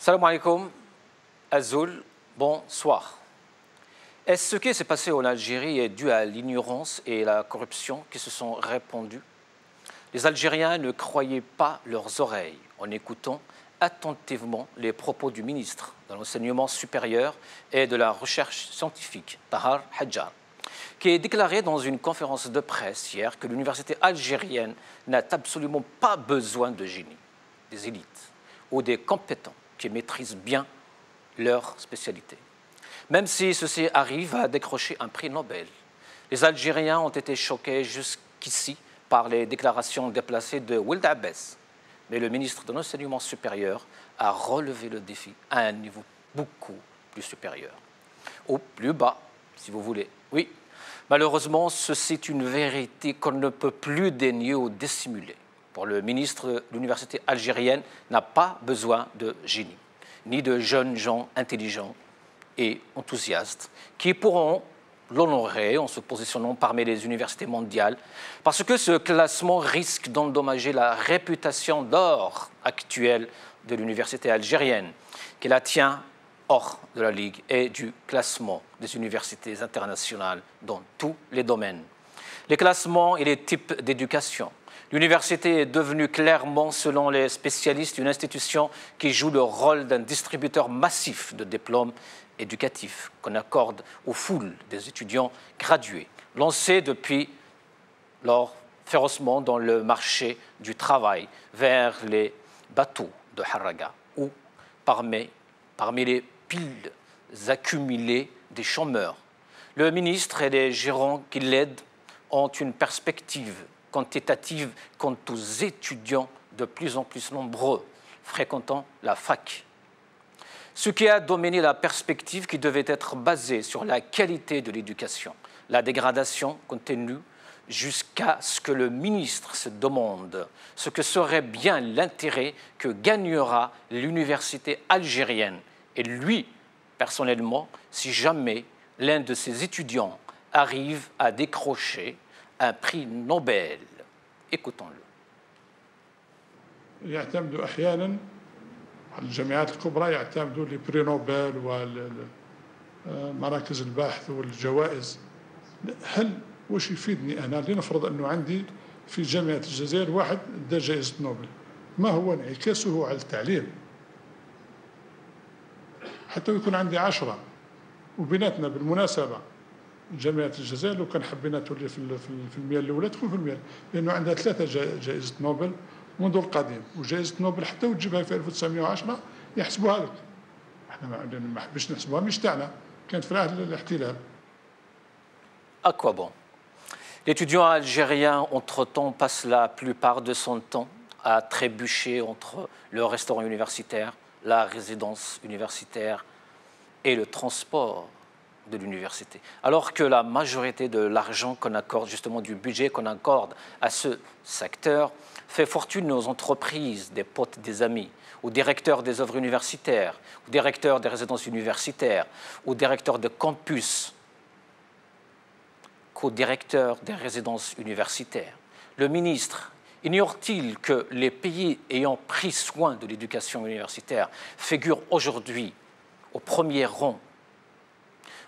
Salam alaikum, Azul, bonsoir. Est-ce ce qui s'est passé en Algérie est dû à l'ignorance et la corruption qui se sont répandues? Les Algériens ne croyaient pas leurs oreilles en écoutant attentivement les propos du ministre de l'Enseignement supérieur et de la Recherche scientifique, Tahar Hadjar, qui a déclaré dans une conférence de presse hier que l'université algérienne n'a absolument pas besoin de génie, des élites ou des compétents qui maîtrisent bien leur spécialité. Même si ceci arrive à décrocher un prix Nobel, les Algériens ont été choqués jusqu'ici par les déclarations déplacées de Wild Abbas. Mais le ministre de l'Enseignement supérieur a relevé le défi à un niveau beaucoup plus supérieur, au plus bas, si vous voulez. Oui, malheureusement, ceci est une vérité qu'on ne peut plus dénier ou dissimuler. Pour le ministre, l'université algérienne n'a pas besoin de génie, ni de jeunes gens intelligents et enthousiastes qui pourront l'honorer en se positionnant parmi les universités mondiales, parce que ce classement risque d'endommager la réputation d'or actuelle de l'université algérienne, qui la tient hors de la Ligue et du classement des universités internationales dans tous les domaines. Les classements et les types d'éducation. L'université est devenue clairement, selon les spécialistes, une institution qui joue le rôle d'un distributeur massif de diplômes éducatifs qu'on accorde aux foules des étudiants gradués, lancés depuis lors férocement dans le marché du travail vers les bateaux de Haraga ou parmi les piles accumulées des chômeurs. Le ministre et les gérants qui l'aident ont une perspective quantitative quant aux étudiants de plus en plus nombreux fréquentant la fac. Ce qui a dominé la perspective qui devait être basée sur la qualité de l'éducation, la dégradation continue jusqu'à ce que le ministre se demande ce que serait bien l'intérêt que gagnera l'université algérienne et lui, personnellement, si jamais l'un de ses étudiants arrive à décrocher un prix Nobel. Écoutons-le. الجامعات الكبرى يعتمدوا لبري نوبل ومراكز البحث والجوائز. هل واش يفيدني انا لنفرض انه عندي في جامعه الجزائر واحد دا جائزه نوبل، ما هو انعكاسه على التعليم؟ حتى يكون عندي 10 وبيناتنا بالمناسبه جامعه الجزائر لو كان حبينا تولي في المية الاولى تكون في المية، لانه عندها 3 جائزه نوبل منذ القديم، وجائزة نوبل حتى وتجيبها في 1910 يحسبوها لك. احنا ما حبيش نحسبوها مش تاعنا، كانت في عهد الاحتلال. À quoi bon? L'étudiant algérien, entre-temps, passe la plupart de son temps à trébucher entre le restaurant universitaire, la résidence universitaire et le transport de l'université. Alors que la majorité de l'argent qu'on accorde, justement du budget qu'on accorde à ce secteur, fait fortune aux entreprises, des potes, des amis, aux directeurs des œuvres universitaires, aux directeurs des résidences universitaires, aux directeurs de campus, qu'aux directeurs des résidences universitaires. Le ministre ignore-t-il que les pays ayant pris soin de l'éducation universitaire figurent aujourd'hui au premier rang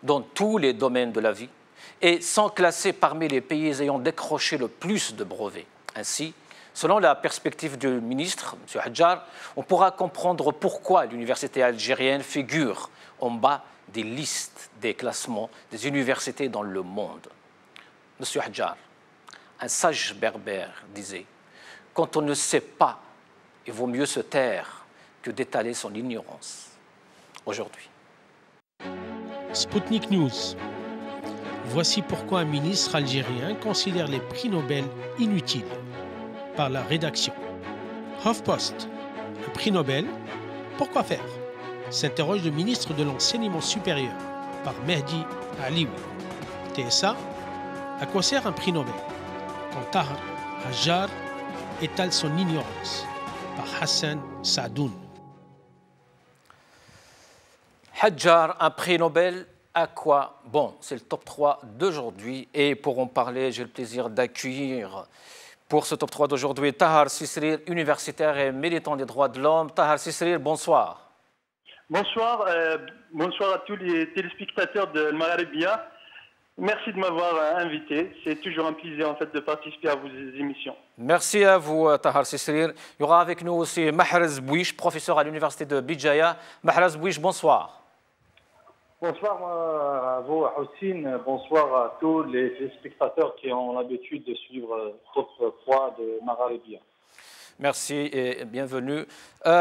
dans tous les domaines de la vie et sont classés parmi les pays ayant décroché le plus de brevets? Ainsi, selon la perspective du ministre, M. Hadjar, on pourra comprendre pourquoi l'université algérienne figure en bas des listes des classements des universités dans le monde. M. Hadjar, un sage berbère, disait « Quand on ne sait pas, il vaut mieux se taire que d'étaler son ignorance. » Aujourd'hui. Sputnik News. Voici pourquoi un ministre algérien considère les prix Nobel inutiles. Par la rédaction. HuffPost. Le prix Nobel, pourquoi faire? S'interroge le ministre de l'Enseignement supérieur par Mehdi Alioui. TSA. À quoi sert un prix Nobel? Quand Tahar Hadjar étale son ignorance. Par Hassan Saadoun. Hadjar, un prix Nobel, à quoi bon? C'est le top 3 d'aujourd'hui et pour en parler, j'ai le plaisir d'accueillir pour ce top 3 d'aujourd'hui Tahar Sisrir, universitaire et militant des droits de l'homme. Tahar Sisrir, bonsoir. Bonsoir, bonsoir à tous les téléspectateurs de Maghrébia. Merci de m'avoir invité. C'est toujours un plaisir en fait de participer à vos émissions. Merci à vous, Tahar Sisrir. Il y aura avec nous aussi Mahrez Bouich, professeur à l'université de Bijaya. Mahrez Bouich, bonsoir. Bonsoir à vous, Houssine. Bonsoir à tous les téléspectateurs qui ont l'habitude de suivre Top 3 de Maghrébia. Merci et bienvenue.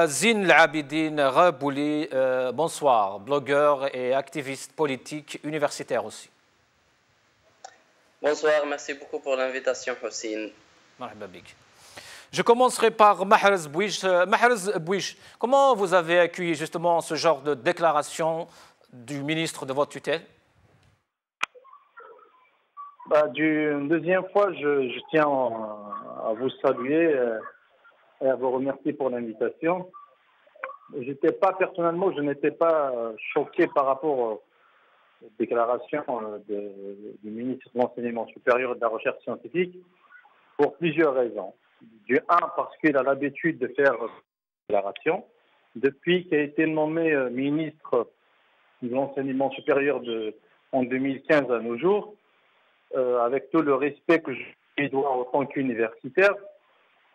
Zine L'Abidine Rabouli, bonsoir, blogueur et activiste politique universitaire aussi. Bonsoir, merci beaucoup pour l'invitation, Houssine. Je commencerai par Mahrez Bouich. Mahrez Bouich, comment vous avez accueilli justement ce genre de déclaration du ministre de votre tutelle? Une deuxième fois, je tiens à vous saluer et à vous remercier pour l'invitation. Je n'étais pas choqué par rapport aux déclarations du ministre de l'Enseignement supérieur et de la Recherche scientifique pour plusieurs raisons. Du un, parce qu'il a l'habitude de faire des déclarations. Depuis qu'il a été nommé ministre de l'Enseignement supérieur en 2015 à nos jours, avec tout le respect que je lui dois en tant qu'universitaire,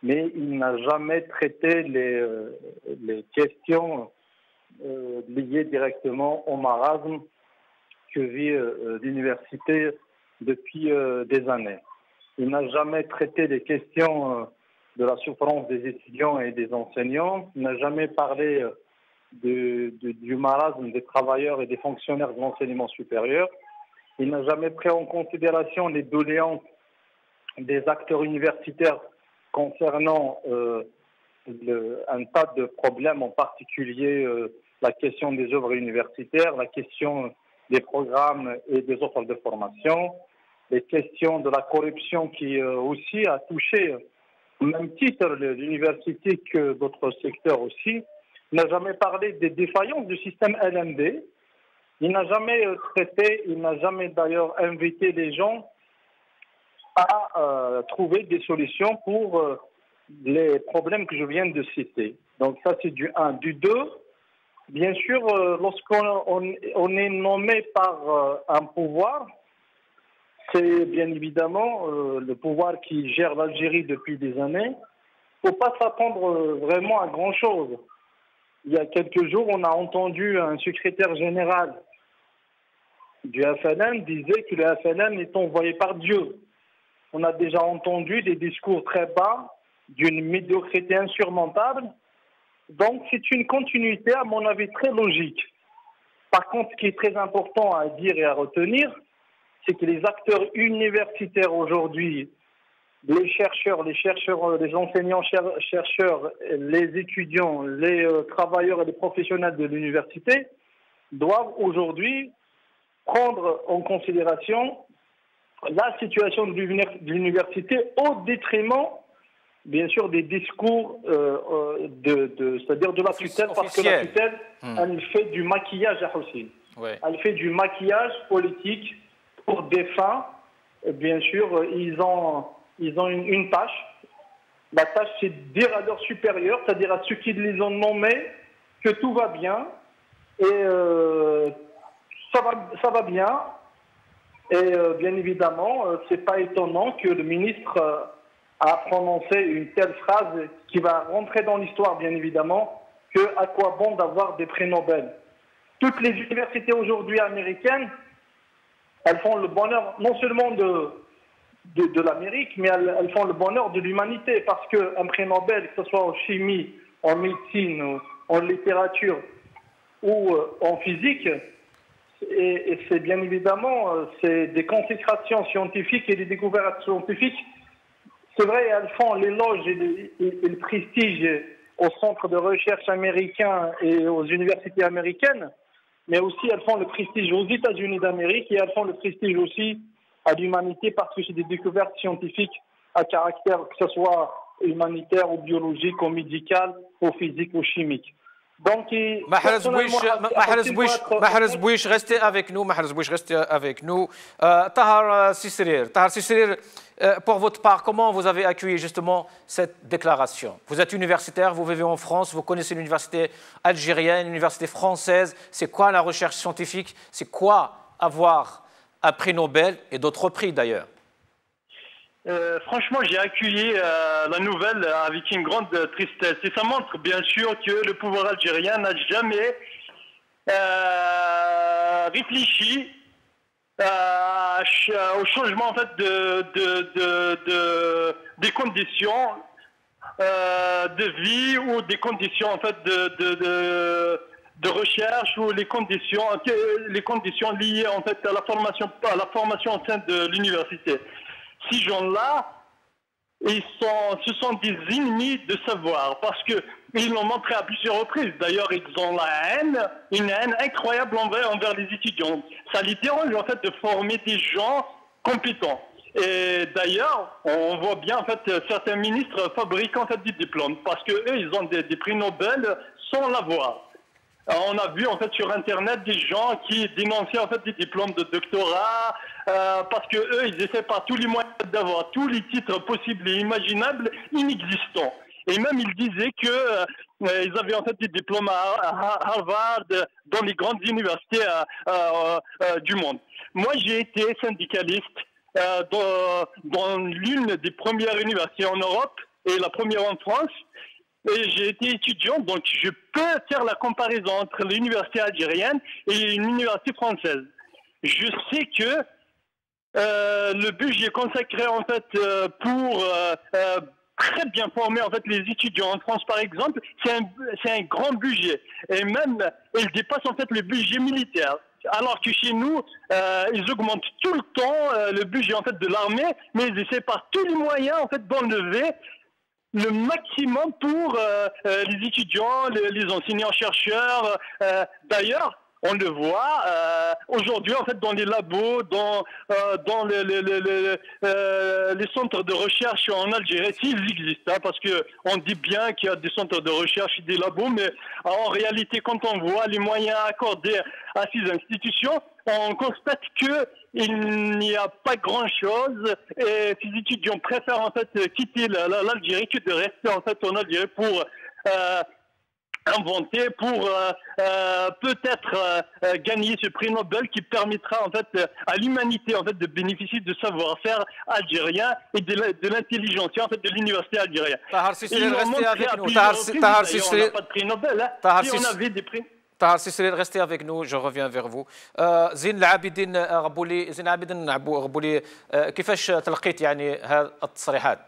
mais il n'a jamais traité les questions liées directement au marasme que vit l'université depuis des années. Il n'a jamais traité les questions de la souffrance des étudiants et des enseignants. Il n'a jamais parlé du marasme des travailleurs et des fonctionnaires de l'enseignement supérieur. Il n'a jamais pris en considération les doléances des acteurs universitaires concernant un tas de problèmes, en particulier la question des œuvres universitaires, la question des programmes et des offres de formation, les questions de la corruption qui aussi a touché au même titre l'université que d'autres secteurs aussi. Il n'a jamais parlé des défaillances du système LMD. Il n'a jamais traité, il n'a jamais d'ailleurs invité les gens à trouver des solutions pour les problèmes que je viens de citer. Donc ça, c'est du 1. Du 2, bien sûr, lorsqu'on est nommé par un pouvoir, c'est bien évidemment le pouvoir qui gère l'Algérie depuis des années. Il ne faut pas s'attendre vraiment à grand-chose. Il y a quelques jours, on a entendu un secrétaire général du FLN disait que le FLN est envoyé par Dieu. On a déjà entendu des discours très bas, d'une médiocrité insurmontable. Donc, c'est une continuité, à mon avis, très logique. Par contre, ce qui est très important à dire et à retenir, c'est que les acteurs universitaires aujourd'hui, les chercheurs, les enseignants-chercheurs, les étudiants, les travailleurs et les professionnels de l'université doivent aujourd'hui prendre en considération la situation de l'université au détriment, bien sûr, des discours, c'est-à-dire de la tutelle, parce que la tutelle, elle fait du maquillage à Houssine. Ouais. Elle fait du maquillage politique pour des fins. Bien sûr, ils ont une tâche. La tâche, c'est de dire à leurs supérieurs, c'est-à-dire à ceux qui les ont nommés, que tout va bien et ça va bien. Et bien évidemment, c'est pas étonnant que le ministre a prononcé une telle phrase qui va rentrer dans l'histoire, bien évidemment, que à quoi bon d'avoir des prix Nobel. Toutes les universités aujourd'hui américaines, elles font le bonheur non seulement de l'Amérique, mais elles font le bonheur de l'humanité, parce qu'un prix Nobel, que ce soit en chimie, en médecine, en littérature ou en physique, et c'est bien évidemment c'est des scientifiques et des découvertes scientifiques. C'est vrai, elles font l'éloge et le prestige aux centres de recherche américains et aux universités américaines, mais aussi elles font le prestige aux États-Unis d'Amérique et elles font le prestige aussi à l'humanité parce que c'est des découvertes scientifiques à caractère, que ce soit humanitaire ou biologique ou médical ou physique ou chimique. Donc, Mahrez Bouich, restez avec nous. Mahrez Bouich, restez avec nous. Tahar Sisserir, pour votre part, comment vous avez accueilli justement cette déclaration? Vous êtes universitaire, vous vivez en France, vous connaissez l'université algérienne, l'université française. C'est quoi la recherche scientifique? C'est quoi avoir un prix Nobel et d'autres prix d'ailleurs? Franchement, j'ai accueilli la nouvelle avec une grande tristesse. Et ça montre bien sûr que le pouvoir algérien n'a jamais réfléchi au changement en fait, des conditions de vie ou des conditions en fait, de recherche ou les conditions liées en fait, à la formation au sein de l'université. Ces gens-là, ce sont des ennemis de savoir parce qu'ils l'ont montré à plusieurs reprises. D'ailleurs, ils ont une haine incroyable envers les étudiants. Ça les dérange en fait de former des gens compétents. Et d'ailleurs, on voit bien en fait certains ministres fabriquent en fait des diplômes parce que eux, ils ont des prix Nobel sans l'avoir. On a vu en fait sur Internet des gens qui dénonçaient en fait des diplômes de doctorat parce que eux ils essaient par tous les moyens d'avoir tous les titres possibles et imaginables inexistants. Et même ils disaient que ils avaient en fait des diplômes à Harvard, dans les grandes universités du monde. Moi j'ai été syndicaliste dans l'une des premières universités en Europe et la première en France. Et j'ai été étudiant, donc je peux faire la comparaison entre l'université algérienne et une université française. Je sais que le budget consacré en fait pour très bien former en fait les étudiants en France par exemple, c'est un grand budget et même il dépasse en fait le budget militaire. Alors que chez nous, ils augmentent tout le temps le budget en fait de l'armée, mais ils essaient par tous les moyens en fait d'enlever le maximum pour les étudiants, les enseignants-chercheurs. D'ailleurs, on le voit aujourd'hui en fait dans les labos, dans les centres de recherche en Algérie, s'ils existent, hein, parce que on dit bien qu'il y a des centres de recherche et des labos, mais en réalité, quand on voit les moyens accordés à ces institutions, on constate qu'il n'y a pas grand-chose et ces étudiants préfèrent en fait quitter l'Algérie que de rester en fait en Algérie pour inventer, pour peut-être gagner ce prix Nobel qui permettra en fait à l'humanité en fait de bénéficier de savoir-faire algérien et de l'intelligence en fait de l'université algérienne. Tahar Sisserir, restez avec nous. Tahar Sisserir, on n'a pas de prix Nobel. Hein. Si on avait des prix. Tahar Sisserir, restez avec nous, je reviens vers vous. زين العابدين غبولي كيفاش تلقيت يعني هذه التصريحات؟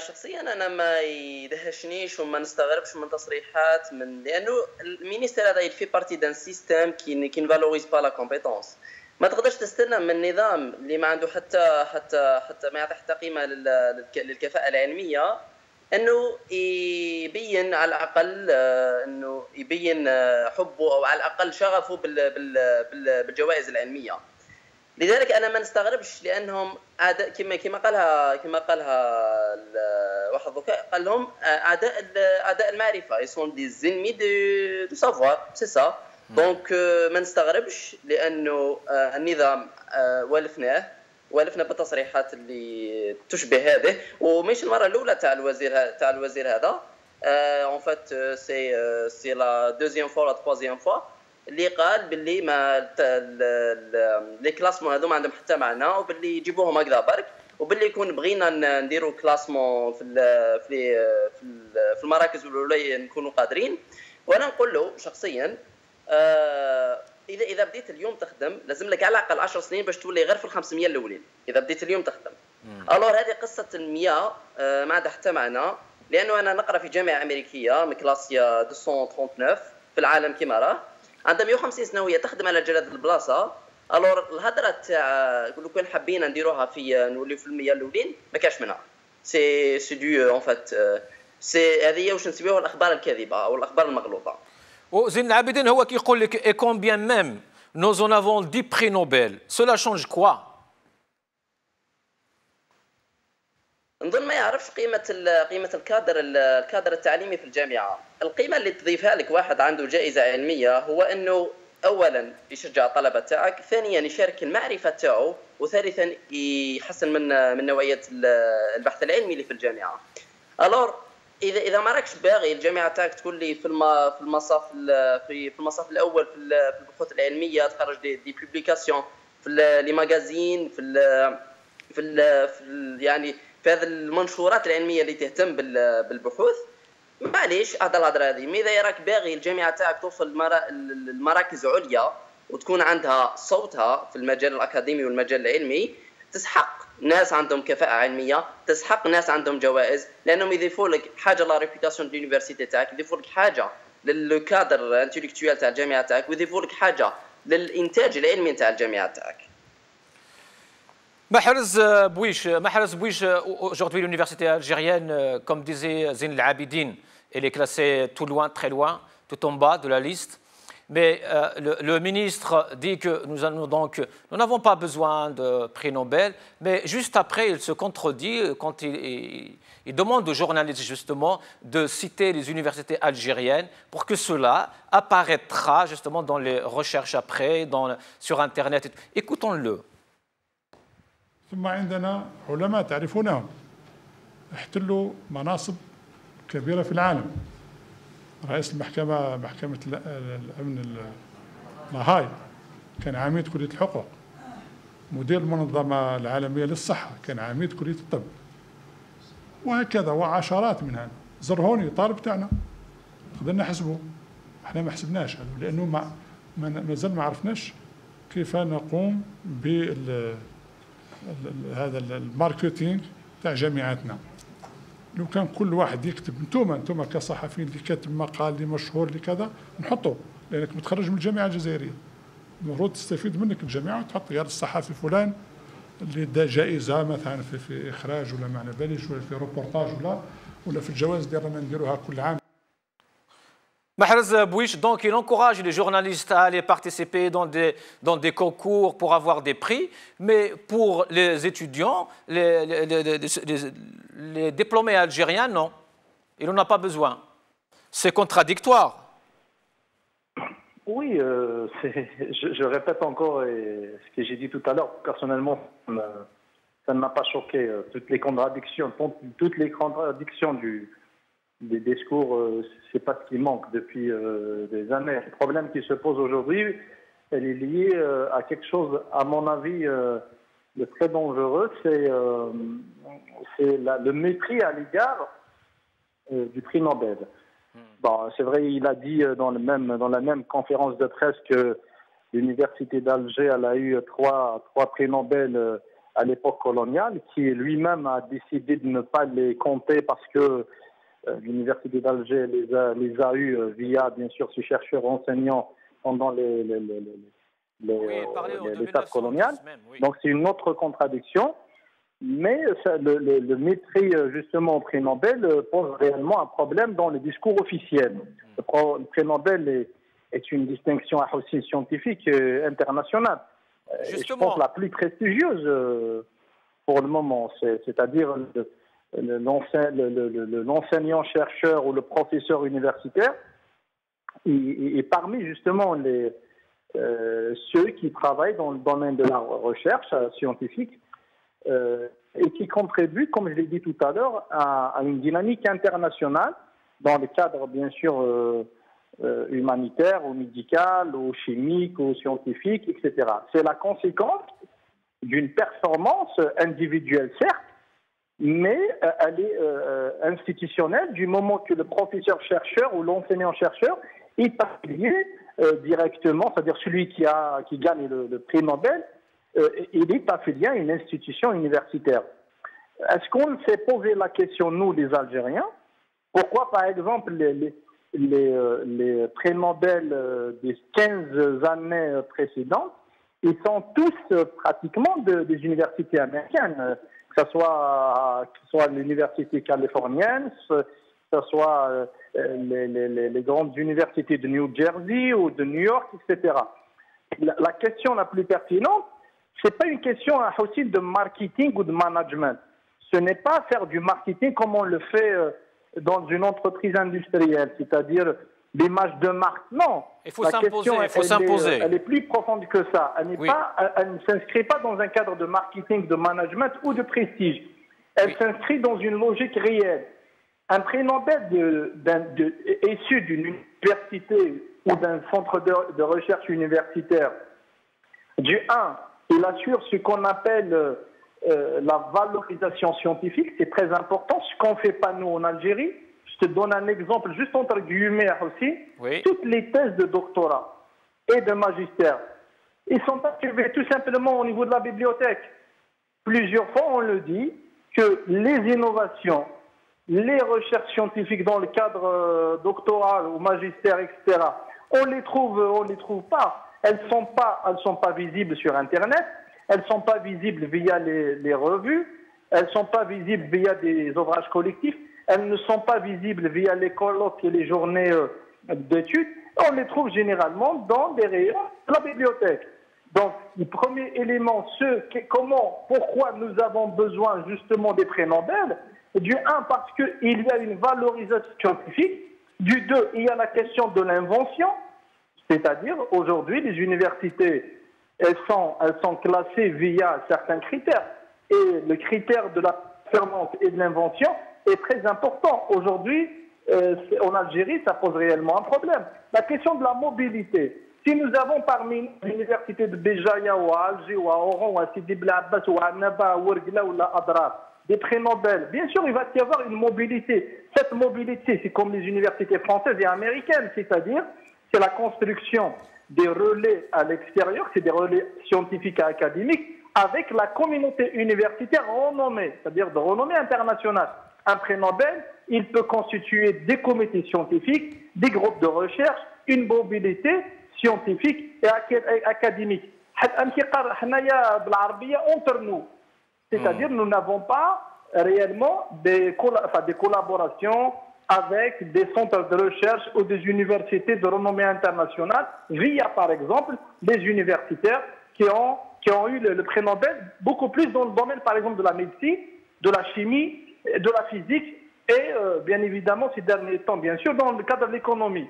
شخصيا انا ما يدهشنيش وما نستغربش من تصريحات لانه المينيستير هذا في بارتي دان سيستيم كي نفالوريز با لا كومبيتونس. ما تقدرش تستنى من نظام اللي ما عنده حتى ما يعطي حتى قيمه للكفاءه العلميه انه يبين على الاقل انه يبين حبه او على الاقل شغفه بالجوائز العلميه. لذلك انا ما نستغربش لانهم اعداء كما قالها واحد ذكاء قال لهم اعداء المعرفه يسون دي زينمي دو سافوار سي سا. دونك ما نستغربش لانه النظام والفنا بالتصريحات اللي تشبه هذه ومش المره الاولى تاع الوزير هذا. اون فات سي لا دوزيام فوا لا تروازيام فوا اللي قال باللي ما لي كلاسمون هذو ما عندهم حتى معنى وباللي يجيبوهم هكذا برك وباللي يكون بغينا نديروا كلاسمون في المراكز الاولى نكونوا قادرين. وانا نقول له شخصيا اذا بديت اليوم تخدم لازم لك على الاقل 10 سنين باش تولي غير في ال 500 الاولين. اذا بديت اليوم تخدم الور هذه قصه ال100 ما عندها حتى معنى لانه انا نقرا في جامعه امريكيه من كلاسيا 239 في العالم كيما راه عندها 150 سنه وهي تخدم على جلد البلاصه. الور الهضره تاع لو كان حابين نديروها في نوليو في ال100 الاولين ما كاش منها. سي دو اون فات سي هذه واش نسميوها الاخبار الكاذبه او الاخبار المغلوطه. وزين العابدين هو كيقول لك et combien même nous en avons 10 prix Nobel, cela change quoi? نظن ما يعرفش قيمة الكادر التعليمي في الجامعة. القيمة اللي تضيفها لك واحد عنده جائزة علمية هو أنه أولا يشجع الطلبة تاعك، ثانيا يشارك المعرفة تاعو، وثالثا يحسن من نوعية البحث العلمي اللي في الجامعة. الور إذا ما راكش باغي الجامعة تاعك تكون لي في المصاف الأول في البحوث العلمية، تخرج دي بوبليكاسيون في لي ماغازين يعني في هذه المنشورات العلميه اللي تهتم بالبحوث، معليش هذا الهضره هذه. مي اذا راك باغي الجامعه تاعك توصل لمراكز عليا وتكون عندها صوتها في المجال الاكاديمي والمجال العلمي، تسحق ناس عندهم كفاءه علميه، تسحق ناس عندهم جوائز، لانهم يضيفوا لك حاجه لا ريبيوتاسيون دو لونيفرسيتي تاعك، يضيفوا لك حاجه للو كادر انتيليكتويال تاع الجامعه تاعك، ويضيفوا لك حاجه للانتاج العلمي تاع الجامعه تاعك. Mahrez Bouich, aujourd'hui l'université algérienne, comme disait Zine El-Abidine, elle est classée tout loin, très loin, tout en bas de la liste. Mais le ministre dit que nous n'avons pas besoin de prix Nobel, mais juste après il se contredit quand il demande aux journalistes justement de citer les universités algériennes pour que cela apparaîtra justement dans les recherches après, sur Internet. Écoutons-le. ثم عندنا علماء تعرفونهم احتلوا مناصب كبيرة في العالم. رئيس محكمة الأمن لاهاي كان عميد كلية الحقوق، مدير المنظمة العالمية للصحة كان عميد كلية الطب، وهكذا وعشرات منها. زرهوني طالب تاعنا قدرنا نحسبه، احنا ما حسبناش لأنه ما زال ما عرفناش كيف نقوم هذا الماركتينغ تاع جامعاتنا. لو كان كل واحد يكتب، انتم كصحفيين اللي كاتب مقال اللي مشهور اللي كذا نحطه، لانك متخرج من الجامعه الجزائريه، المفروض تستفيد منك الجامعه وتحط يا الصحفي فلان اللي دا جائزه مثلا في اخراج ولا ما على باليش، ولا في روبورتاج ولا في الجوائز ديالنا نديروها كل عام. Mahrez Bouich, donc il encourage les journalistes à aller participer dans des concours pour avoir des prix, mais pour les étudiants, les diplômés algériens, non. Il n'en a pas besoin. C'est contradictoire. Oui, je répète encore ce que j'ai dit tout à l'heure. Personnellement, ça ne m'a pas choqué. Toutes les contradictions des discours, c'est pas ce qui manque depuis des années. Le problème qui se pose aujourd'hui, elle est liée à quelque chose, à mon avis, de très dangereux, c'est le mépris à l'égard du prix Nobel. Bon, c'est vrai, il a dit dans la même conférence de presse que l'université d'Alger elle a eu trois prix Nobel à l'époque coloniale, qui lui-même a décidé de ne pas les compter parce que l'université d'Alger les a eus via, bien sûr, ces chercheurs enseignants pendant l'étape coloniale. Oui. Donc c'est une autre contradiction. Mais le mépris justement au prix Nobel pose réellement un problème dans le discours officiel. Le prix Nobel est une distinction aussi scientifique internationale. Je pense la plus prestigieuse pour le moment, c'est-à-dire l'enseignant-chercheur ou le professeur universitaire et parmi justement ceux qui travaillent dans le domaine de la recherche scientifique et qui contribuent, comme je l'ai dit tout à l'heure, à une dynamique internationale dans le cadre bien sûr humanitaire ou médical ou chimique ou scientifique, etc. C'est la conséquence d'une performance individuelle, certes, mais elle est institutionnelle du moment que le professeur-chercheur ou l'enseignant-chercheur est affilié directement, c'est-à-dire celui qui gagne le prix Nobel, il est affilié à une institution universitaire. Est-ce qu'on s'est posé la question, nous les Algériens, pourquoi par exemple les prix Nobel des 15 années précédentes, ils sont tous pratiquement des universités américaines, que ce soit l'université californienne, que ce soit les grandes universités de New Jersey ou de New York, etc. La question la plus pertinente, ce n'est pas une question aussi de marketing ou de management. Ce n'est pas faire du marketing comme on le fait dans une entreprise industrielle, c'est-à-dire l'image de marque. Non. Il faut s'imposer. Elle est plus profonde que ça. Elle ne s'inscrit pas dans un cadre de marketing, de management ou de prestige. Elle s'inscrit dans une logique réelle. Un prix Nobel issu d'une université ou d'un centre de recherche universitaire, il assure ce qu'on appelle la valorisation scientifique, c'est très important, ce qu'on ne fait pas nous en Algérie. Je te donne un exemple, juste entre guillemets aussi. Oui. Toutes les thèses de doctorat et de magistère, ils sont achevés tout simplement au niveau de la bibliothèque. Plusieurs fois, on le dit, que les innovations, les recherches scientifiques dans le cadre doctoral ou magistère, etc., on les trouve pas. Elles sont pas visibles sur Internet. Elles sont pas visibles via les revues. Elles sont pas visibles via des ouvrages collectifs. Elles ne sont pas visibles via les colloques et les journées d'études. On les trouve généralement dans des rayons de la bibliothèque. Donc, le premier élément, pourquoi nous avons besoin justement des prix Nobel, du 1, parce qu'il y a une valorisation scientifique, du 2, il y a la question de l'invention, c'est-à-dire aujourd'hui, les universités, elles sont classées via certains critères, et le critère de la performance et de l'invention est très important. Aujourd'hui, en Algérie, ça pose réellement un problème. La question de la mobilité. Si nous avons parmi l'université de Béjaïa ou à Alger ou à Oran ou à Sidi Bel Abbas ou à Naba ou Ouergla ou à Adrar, des prix Nobel, bien sûr, il va y avoir une mobilité. Cette mobilité, c'est comme les universités françaises et américaines, c'est-à-dire c'est la construction des relais à l'extérieur, c'est des relais scientifiques et académiques, avec la communauté universitaire renommée, c'est-à-dire de renommée internationale. Un prix Nobel, il peut constituer des comités scientifiques, des groupes de recherche, une mobilité scientifique et académique. Entre nous. C'est-à-dire nous n'avons pas réellement des collaborations avec des centres de recherche ou des universités de renommée internationale, via par exemple des universitaires qui ont eu le prix Nobel, beaucoup plus dans le domaine par exemple de la médecine, de la chimie, de la physique et bien évidemment ces derniers temps, bien sûr, dans le cadre de l'économie.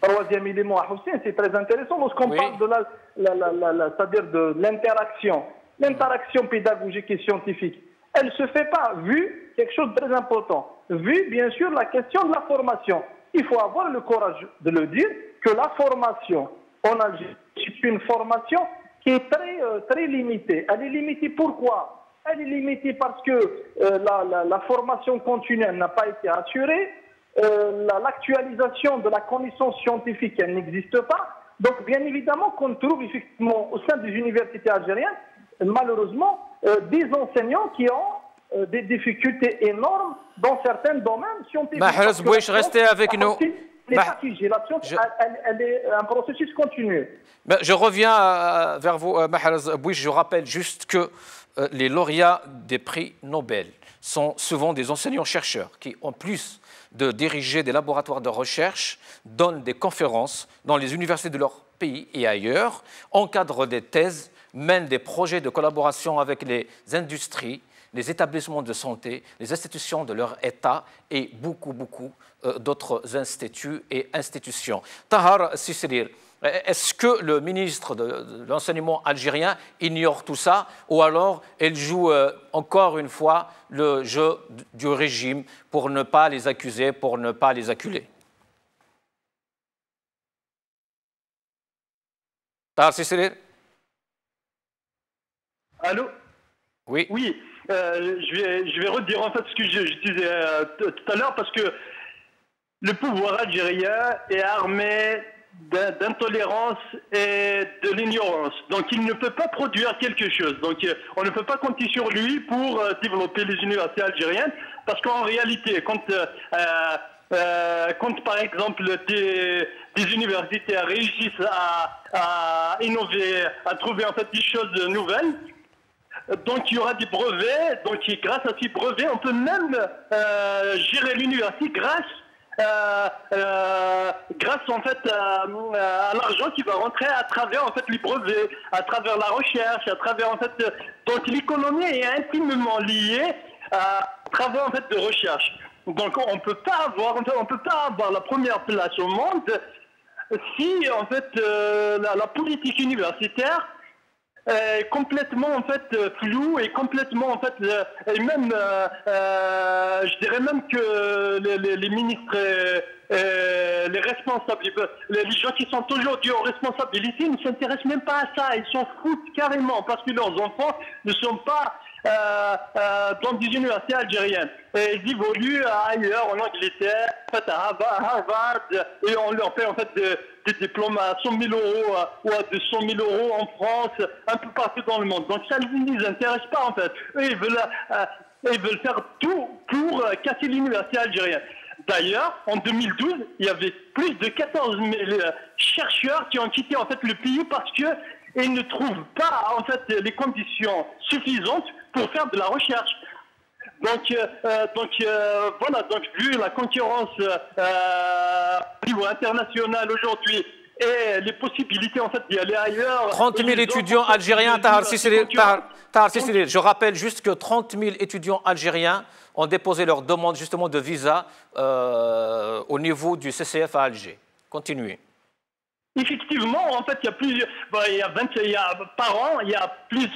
Troisième élément, Hussein, c'est très intéressant lorsqu'on parle de c'est-à-dire de l'interaction pédagogique et scientifique. Elle ne se fait pas, vu quelque chose de très important, vu bien sûr la question de la formation. Il faut avoir le courage de le dire que la formation en Algérie, c'est une formation qui est très limitée. Elle est limitée pourquoi? Elle est limitée parce que la formation continue n'a pas été assurée. L'actualisation de la connaissance scientifique, elle n'existe pas. Donc, bien évidemment, qu'on trouve effectivement au sein des universités algériennes, malheureusement, des enseignants qui ont des difficultés énormes dans certains domains scientifiques. Mahrez Bouich, restez avec nous. La science, elle est un processus continu. Je reviens vers vous, Mahrez Bouich. Je rappelle juste que les lauréats des prix Nobel sont souvent des enseignants-chercheurs qui, en plus de diriger des laboratoires de recherche, donnent des conférences dans les universités de leur pays et ailleurs, encadrent des thèses, mènent des projets de collaboration avec les industries, les établissements de santé, les institutions de leur État et beaucoup d'autres instituts et institutions. Tahar Cisserier, est-ce que le ministre de l'enseignement algérien ignore tout ça ou alors il joue encore une fois le jeu du régime pour ne pas les accuser, pour ne pas les acculer? Tahar Cisserier? Allô? Oui. Oui, je vais redire en fait ce que je disais tout à l'heure parce que le pouvoir algérien est armé d'intolérance et de l'ignorance. Donc il ne peut pas produire quelque chose. Donc on ne peut pas compter sur lui pour développer les universités algériennes parce qu'en réalité, quand par exemple des universités réussissent à innover, à trouver en fait des choses nouvelles, donc il y aura des brevets, donc grâce à ces brevets, on peut même gérer l'université grâce en fait à l'argent qui va rentrer à travers en fait les brevets, à travers la recherche, à travers en fait donc l'économie est intimement liée travaux en fait de recherche. Donc on ne peut pas avoir la première place au monde si en fait la politique universitaire est complètement en fait floue et complètement en fait et même je dirais même que les ministres les responsables, les gens qui sont aujourd'hui en responsabilité ne s'intéressent même pas à ça, ils s'en foutent carrément parce que leurs enfants ne sont pas dans des universités algériennes. Et ils évoluent ailleurs, en Angleterre, en fait, à Harvard, et on leur paie en fait des diplômes à 100 000 euros ou à 200 000 euros en France, un peu partout dans le monde. Donc ça ne les intéresse pas en fait. Eux, ils veulent faire tout pour casser l'université algérienne. D'ailleurs, en 2012, il y avait plus de 14 000 chercheurs qui ont quitté en fait le pays parce qu'ils ne trouvent pas en fait les conditions suffisantes pour faire de la recherche. Donc voilà, donc vu la concurrence au niveau international aujourd'hui et les possibilités en fait d'y aller ailleurs. 30 000 étudiants algériens, Tahar Sisselir, je rappelle juste que 30 000 étudiants algériens ont déposé leur demande justement de visa au niveau du CCF à Alger. Continuez. Effectivement, en fait, il y a plusieurs, par an, il y a plus.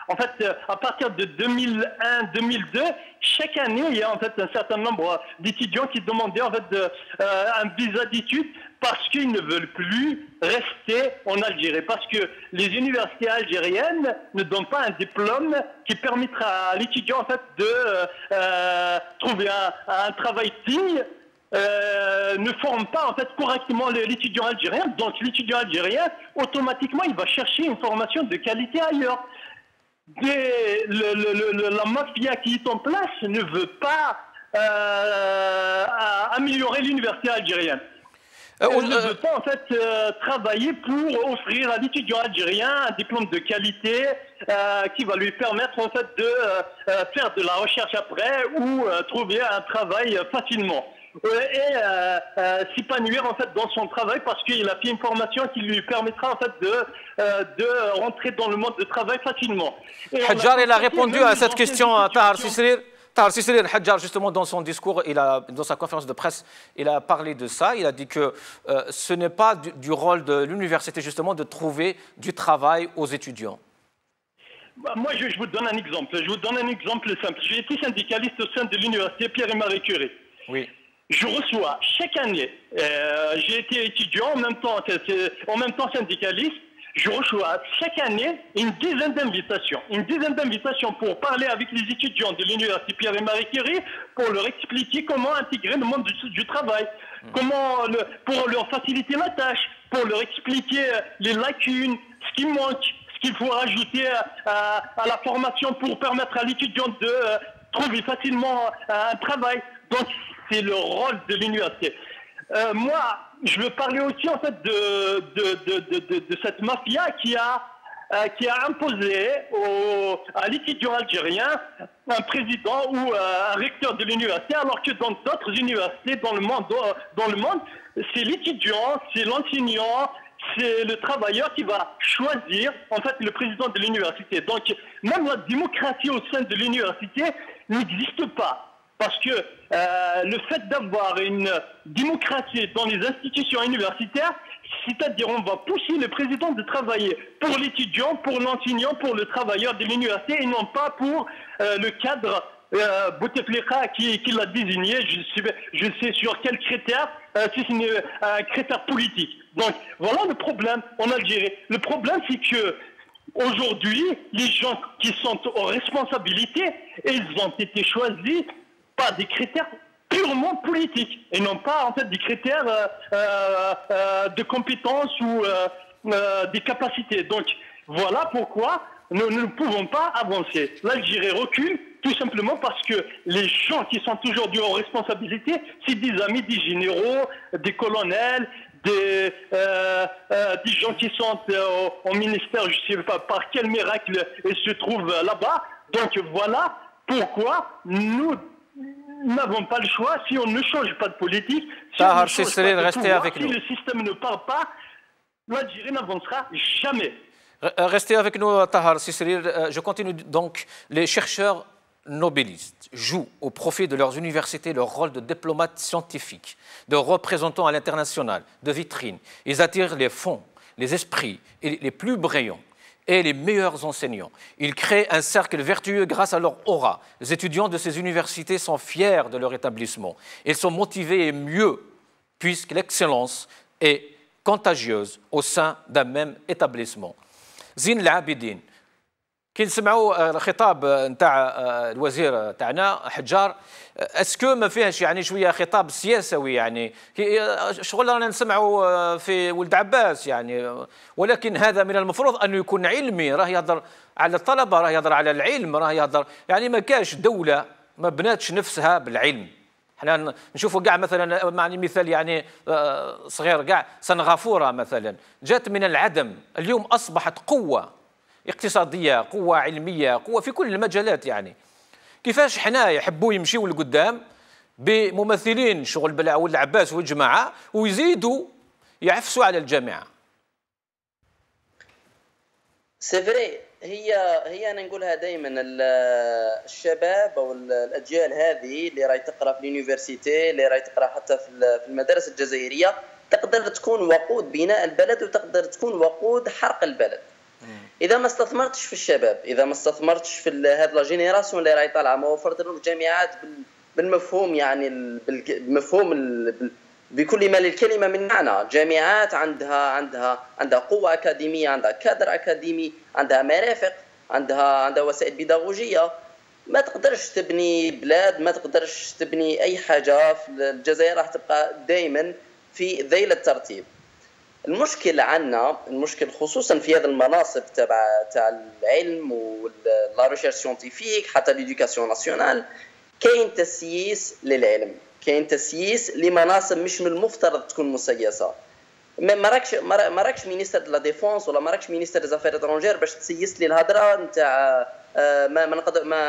En fait, à partir de 2001-2002, chaque année, il y a en fait un certain nombre d'étudiants qui demandaient en fait un visa d'études parce qu'ils ne veulent plus rester en Algérie, parce que les universités algériennes ne donnent pas un diplôme qui permettra à l'étudiant en fait de trouver un travail digne. Ne forme pas en fait correctement l'étudiant algérien. Donc l'étudiant algérien, automatiquement, il va chercher une formation de qualité ailleurs. La mafia qui est en place ne veut pas améliorer l'université algérienne. Elle ne veut pas en fait travailler pour offrir à l'étudiant algérien un diplôme de qualité qui va lui permettre en fait de faire de la recherche après ou trouver un travail facilement. Et s'épanouir en fait dans son travail parce qu'il a fait une formation qui lui permettra en fait de rentrer dans le monde du travail facilement. Hadjar, il a répondu à cette question à Tahar Sisselir. Tahar Sisselir, Hadjar, justement, dans son discours, dans sa conférence de presse, il a parlé de ça. Il a dit que ce n'est pas du rôle de l'université, justement, de trouver du travail aux étudiants. Moi, je vous donne un exemple. Je vous donne un exemple simple. J'ai été syndicaliste au sein de l'université Pierre et Marie Curie. Oui. Je reçois chaque année, j'ai été étudiant en même temps syndicaliste, je reçois chaque année une dizaine d'invitations pour parler avec les étudiants de l'université Pierre et Marie Curie pour leur expliquer comment intégrer le monde du travail, pour leur faciliter la tâche, pour leur expliquer les lacunes, ce qui manque, ce qu'il faut rajouter à la formation pour permettre à l'étudiant de trouver facilement un travail. Donc, c'est le rôle de l'université. Moi, je veux parler aussi en fait de cette mafia qui a imposé à l'étudiant algérien un président ou un recteur de l'université, alors que dans d'autres universités dans le monde, c'est l'étudiant, c'est l'enseignant, c'est le travailleur qui va choisir en fait le président de l'université. Donc, même la démocratie au sein de l'université n'existe pas. Parce que le fait d'avoir une démocratie dans les institutions universitaires, c'est-à-dire on va pousser le président de travailler pour l'étudiant, pour l'enseignant, pour le travailleur de l'université et non pas pour le cadre Bouteflika qui l'a désigné, je sais sur quel critère, si c'est un critère politique. Donc voilà le problème en Algérie. Le problème c'est que aujourd'hui, les gens qui sont en responsabilité, ils ont été choisis par des critères purement politiques et non pas en fait des critères de compétences ou des capacités. Donc voilà pourquoi nous ne pouvons pas avancer. L'Algérie recule tout simplement parce que les gens qui sont aujourd'hui en responsabilité, c'est des amis des généraux, des colonels, des gens qui sont au ministère, je ne sais pas par quel miracle ils se trouvent là-bas. Donc voilà pourquoi nous n'avons pas le choix si on ne change pas de politique. Si Tahar Sisselir, restez avec nous. Si le système ne part pas, l'Algérie n'avancera jamais. Restez avec nous, Tahar Sisselir. Je continue donc. Les chercheurs nobélistes jouent au profit de leurs universités leur rôle de diplomates scientifiques, de représentants à l'international, de vitrine. Ils attirent les fonds, les esprits les plus brillants et les meilleurs enseignants. Ils créent un cercle vertueux grâce à leur aura. Les étudiants de ces universités sont fiers de leur établissement. Ils sont motivés et mieux, puisque l'excellence est contagieuse au sein d'un même établissement. زين العابدين كي نسمعوا الخطاب نتاع الوزير تاعنا حجار، اسكو ما فيهش يعني شويه خطاب سياسوي؟ يعني شغل رانا نسمعوا في ولد عباس يعني، ولكن هذا من المفروض انه يكون علمي، راه يهضر على الطلبه، راه يهضر على العلم، راه يهضر يعني ما كاش دوله ما بناتش نفسها بالعلم. احنا نشوفوا كاع مثلا معني مثال يعني صغير كاع سنغافوره مثلا جات من العدم اليوم اصبحت قوه اقتصاديه، قوه علميه، قوه في كل المجالات. يعني كيفاش حنا يحبوا يمشيوا لقدام بممثلين شغل ولد العباس والجماعه ويزيدوا يعفسوا على الجامعه؟ سي فري، هي انا نقولها دائما، الشباب او الاجيال هذه اللي راهي تقرا في اليونيفرسيتي، اللي راهي تقرا حتى في المدارس الجزائريه، تقدر تكون وقود بناء البلد وتقدر تكون وقود حرق البلد. اذا ما استثمرتش في الشباب، اذا ما استثمرتش في هذه لا جينيراسيون اللي راهي طالعه، ما وفرت لهم الجامعات بالمفهوم، يعني بالمفهوم بكل ما للكلمه من معنى. جامعات عندها قوه اكاديميه، عندها كادر اكاديمي، عندها مرافق، عندها وسائل بيداغوجيه. ما تقدرش تبني بلاد، ما تقدرش تبني اي حاجه في الجزائر، راح تبقى دائما في ذيل الترتيب. المشكل عندنا، المشكل خصوصا في هذه المناصب تاع العلم ولا ريشيرش سيونتيفيك حتى ليدوكاسيون ناسيونال، كاين تسييس للعلم، كاين تسييس لمناصب مش من المفترض تكون مسيسه. ما راكش مينيستر دو لا ديفونس ولا ما راكش مينيستر دي زافير اترونجير باش تسيس لي الهضره نتاع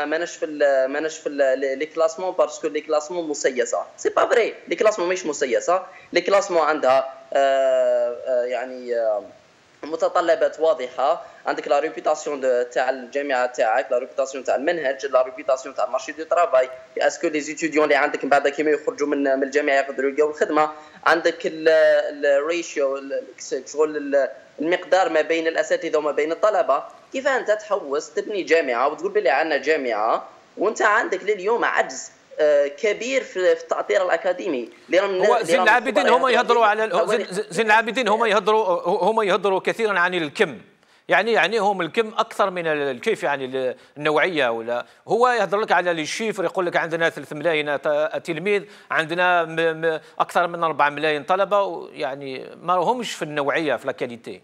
ماناش في لي كلاسمون باسكو لي كلاسمون مسيسه. سي با فري، لي كلاسمون مش مسيسه، لي كلاسمون عندها يعني متطلبات واضحه. عندك لا ريبيتاسيون تاع الجامعه تاعك، لا ريبيتاسيون تاع المنهج، لا ريبيتاسيون تاع المارشي دو ترافاي، اسكو لي زيتيديون اللي عندك من بعد كيما يخرجوا من الجامعه يقدروا يلقاو الخدمه. عندك الريشيو، شغل المقدار ما بين الاساتذه وما بين الطلبه. كيف انت تحوس تبني جامعه وتقول بلي عندنا جامعه وانت عندك لليوم عجز كبير في التأطير الأكاديمي؟ هو زين العابدين هم يهضروا على زين العابدين هم يهضروا كثيرا عن الكم، يعني هم الكم اكثر من الكيف، يعني النوعيه. ولا هو يهضر لك على لي شيفر، يقول لك عندنا 3 ملايين تلميذ، عندنا اكثر من 4 ملايين طلبه، يعني ما همش في النوعيه، في لا كاليتي.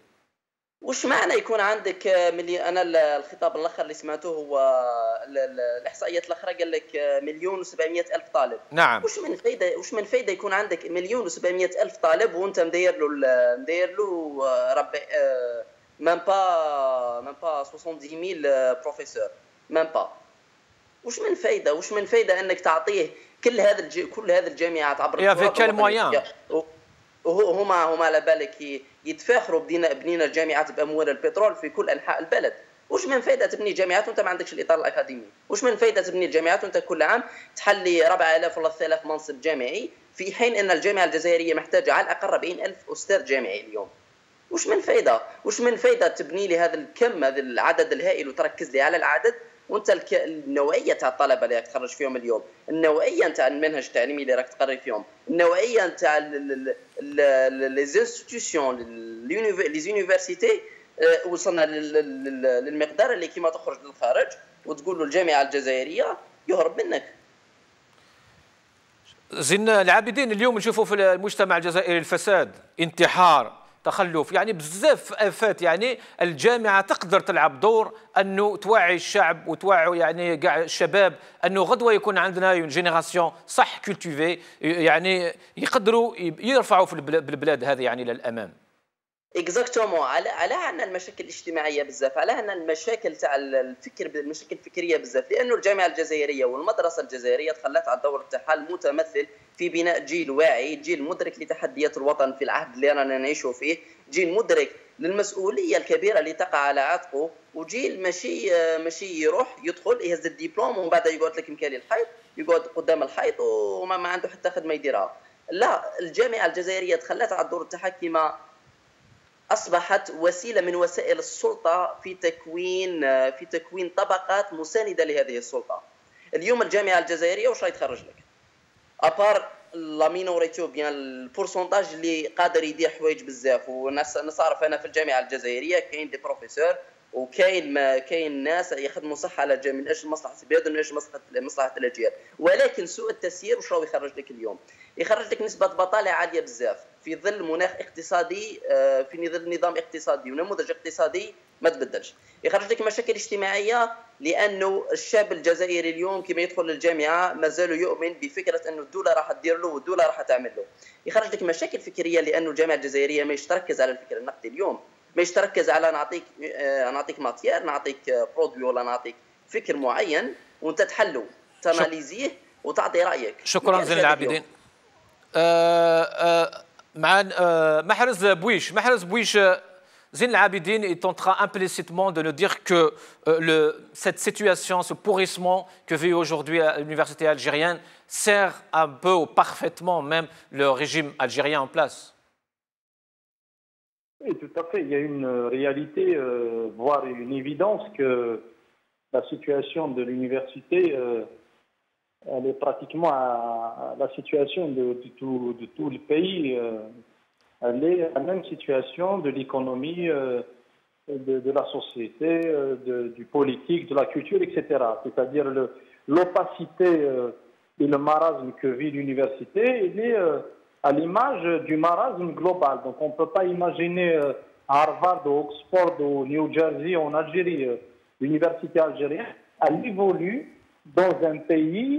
وش معنى يكون عندك انا الخطاب الاخر اللي سمعته هو الاحصائيات الاخرى قال لك 1,700,000 طالب. نعم. وش من فايده يكون عندك 1,700,000 طالب وانت مدير له ربي ميم با 70,000 بروفيسور، ميم با. وش من فايده انك تعطيه كل هذه الجامعات عبر في كل مويان. هما على بالك يتفاخروا بنينا الجامعات باموال البترول في كل انحاء البلد. وش من فايده تبني جامعات وانت ما عندكش الاطار الاكاديمي؟ وش من فايده تبني الجامعات وانت كل عام تحلي 4,000 ولا 3,000 منصب جامعي، في حين ان الجامعه الجزائريه محتاجه على الاقل 40,000 استاذ جامعي اليوم؟ وش من فايده تبني لي هذا الكم، هذا العدد الهائل، وتركز لي على العدد وانت النوعيه تاع الطلبه اللي راك تخرج فيهم اليوم، النوعيه نتاع المنهج التعليمي اللي راك تقري فيهم، النوعيه نتاع لي انستيتيوشن لي زونيفرسيتي، وصلنا للمقدار اللي كيما تخرج للخارج وتقول له الجامعه الجزائريه يهرب منك. زين العابدين، اليوم نشوفوا في المجتمع الجزائري الفساد، انتحار، تخلف، يعني بزاف آفات. يعني الجامعة تقدر تلعب دور أنه توعي الشعب وتوعي يعني كاع الشباب أنه غدوة يكون عندنا جينيراسيون صح كولتيفي، يعني يقدروا يرفعوا في البلاد هذه يعني للأمام. اكزاكتومون. على عندنا المشاكل الاجتماعيه بزاف، على عندنا المشاكل تاع الفكر، المشاكل الفكريه بزاف، لانه الجامعه الجزائريه والمدرسه الجزائريه تخلت على الدور تاعها المتمثل في بناء جيل واعي، جيل مدرك لتحديات الوطن في العهد اللي رانا نعيشوا فيه، جيل مدرك للمسؤوليه الكبيره اللي تقع على عاتقه، وجيل ماشي يروح يدخل يهز الدبلوم ومن بعد يقعد لك مكالي الحيط، يقعد قدام الحيط وما عنده حتى خدمه يديرها. لا، الجامعه الجزائريه تخلت على الدور التحكيمه، اصبحت وسيله من وسائل السلطه في تكوين طبقات مسانده لهذه السلطه. اليوم الجامعه الجزائريه واش راهي تخرج لك؟ ابار لا مينوريتي بيان البورسونتاج اللي قادر يدير حوايج بزاف، ونعرف انا في الجامعه الجزائريه كاين دي بروفيسور وكاين ناس يخدموا صح على من اجل مصلحه البلاد ومن اجل مصلحه الاجيال، ولكن سوء التسيير واش راهو يخرج لك اليوم؟ يخرج لك نسبه بطاله عاليه بزاف في ظل مناخ اقتصادي، في ظل نظام اقتصادي ونموذج اقتصادي ما تبدلش. يخرج لك مشاكل اجتماعيه لانه الشاب الجزائري اليوم كما يدخل للجامعه مازال يؤمن بفكره انه الدوله راح تدير له والدوله راح تعمل له. يخرج لك مشاكل فكريه لانه الجامعه الجزائريه ما تركز على الفكر النقدي اليوم، ما تركز على نعطيك ماتيير، نعطيك برودوي ولا نعطيك فكر معين وانت تحله تاناليزيه وتعطي رايك. شكرا زين العابدين. مع محرز بويش Zine Labidine est en train implicitement de nous dire que cette situation, ce pourrissement que vit aujourd'hui l'université algérienne sert un peu ou parfaitement même le régime algérien en place. Oui, tout à fait. Il y a une réalité, voire une évidence que la situation de l'université, elle est pratiquement à la situation de tout le pays. Elle est la même situation de l'économie, de la société, du politique, de la culture, etc. C'est-à-dire l'opacité et le marasme que vit l'université, il est à l'image du marasme global. Donc on ne peut pas imaginer à Harvard, ou Oxford, ou New Jersey, en Algérie, l'université algérienne, elle évolue dans un pays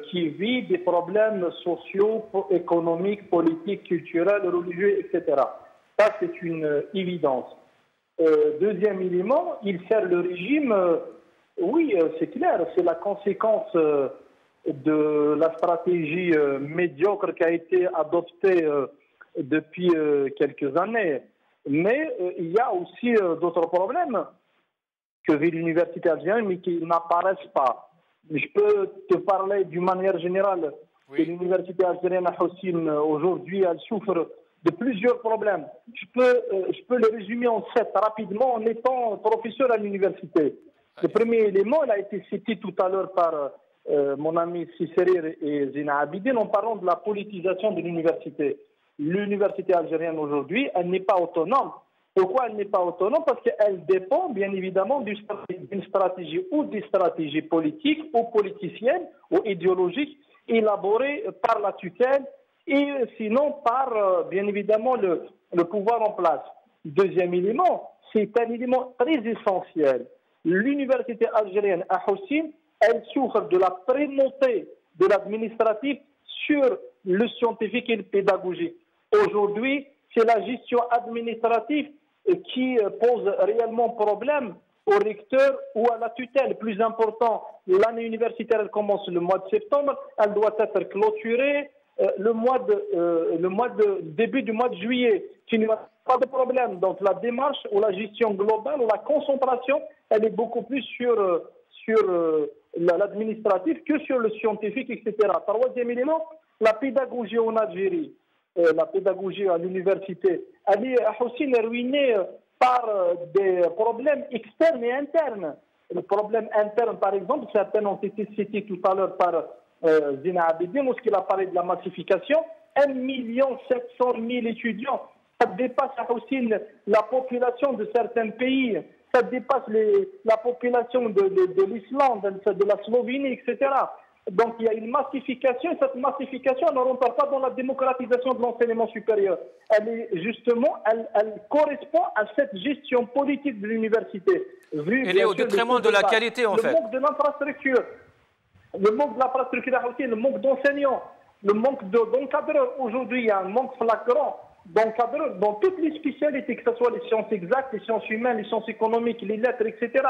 qui vit des problèmes sociaux, économiques, politiques, culturels, religieux, etc. Ça, c'est une évidence. Deuxième élément, il sert le régime, oui, c'est clair, c'est la conséquence de la stratégie médiocre qui a été adoptée depuis quelques années. Mais il y a aussi d'autres problèmes que vit l'université algérienne, mais qui n'apparaissent pas. Je peux te parler d'une manière générale que l'université algérienne à Hossim, aujourd'hui, elle souffre de plusieurs problèmes. Je peux les résumer en 7 rapidement en étant professeur à l'université. Le premier élément, il a été cité tout à l'heure par mon ami Sisserir et Zina Abidine en parlant de la politisation de l'université. L'université algérienne aujourd'hui, elle n'est pas autonome. Pourquoi elle n'est pas autonome? Parce qu'elle dépend bien évidemment d'une stratégie ou des stratégies politiques ou politiciennes ou idéologiques élaborées par la tutelle et sinon par bien évidemment le pouvoir en place. Deuxième élément, c'est un élément très essentiel. L'université algérienne à Hossim, elle souffre de la primauté de l'administratif sur le scientifique et le pédagogique. Aujourd'hui, c'est la gestion administrative qui pose réellement problème au recteur ou à la tutelle. Plus important, l'année universitaire elle commence le mois de septembre, elle doit être clôturée début du mois de juillet. Qui n'y a pas de problème. Donc la démarche ou la gestion globale ou la concentration, elle est beaucoup plus sur l'administratif que sur le scientifique, etc. Troisième élément, la pédagogie en Algérie. La pédagogie à l'université, elle est aussi ruinée par des problèmes externes et internes. Le problème interne, par exemple, certains ont été cités tout à l'heure par Zina Abidine, lorsqu'il a parlé de la massification, 1 700 000 étudiants, ça dépasse aussi la population de certains pays, ça dépasse la population de l'Islande, de la Slovénie, etc. Donc il y a une massification, et cette massification ne rentre pas dans la démocratisation de l'enseignement supérieur. Elle est justement, elle correspond à cette gestion politique de l'université. Elle est au détriment de la qualité en fait. Le manque de l'infrastructure, le manque de l'infrastructure, le manque d'enseignants, le manque d'encadreurs. Aujourd'hui, il y a un manque flagrant d'encadreurs dans toutes les spécialités, que ce soit les sciences exactes, les sciences humaines, les sciences économiques, les lettres, etc.